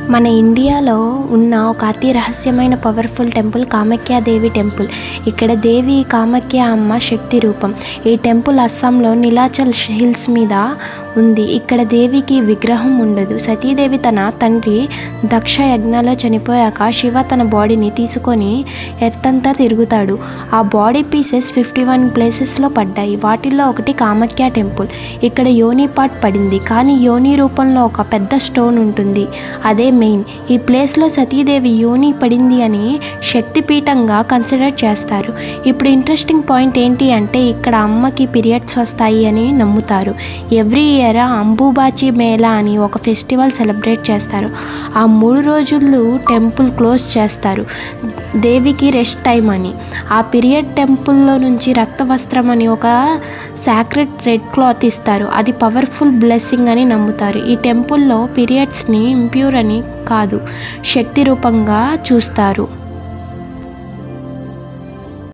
మన ఇండియాలో ఉన్న ఒక అతి రహస్యమైన పవర్ఫుల్ టెంపుల్ కామాఖ్యాదేవి టెంపుల్. ఇక్కడ దేవి కామాఖ్య అమ్మ శక్తి రూపం. ఈ టెంపుల్ అస్సాంలో నీలాచల్ హిల్స్ మీద ఉంది. ఇక్కడ దేవికి విగ్రహం ఉండదు. సతీదేవి తన తండ్రి దక్ష యజ్ఞలో చనిపోయాక శివ తన బాడీని తీసుకొని ఎర్త్ అంతా తిరుగుతాడు. ఆ బాడీ పీసెస్ 51 ప్లేసెస్లో పడ్డాయి. వాటిల్లో ఒకటి కామాఖ్య టెంపుల్. ఇక్కడ యోని పార్ట్ పడింది, కానీ యోని రూపంలో ఒక పెద్ద స్టోన్ ఉంటుంది. అదే మెయిన్. ఈ ప్లేస్లో సతీదేవి యోని పడింది అని శక్తిపీఠంగా కన్సిడర్ చేస్తారు. ఇప్పుడు ఇంట్రెస్టింగ్ పాయింట్ ఏంటి అంటే ఇక్కడ అమ్మకి పీరియడ్స్ వస్తాయి అని నమ్ముతారు. ఎవ్రీ ఇయర్ అంబుబాచి మేళా అని ఒక ఫెస్టివల్ సెలబ్రేట్ చేస్తారు. ఆ 3 రోజులు టెంపుల్ క్లోజ్ చేస్తారు, దేవికి రెస్ట్ టైం అని. ఆ పీరియడ్ టెంపుల్లో నుంచి రక్త వస్త్రం అని ఒక సాక్రెడ్ రెడ్ క్లాత్ ఇస్తారు. అది పవర్ఫుల్ బ్లెస్సింగ్ అని నమ్ముతారు. ఈ టెంపుల్లో పీరియడ్స్ని ఇంప్యూర్ అని కాదు, శక్తి రూపంగా చూస్తారు.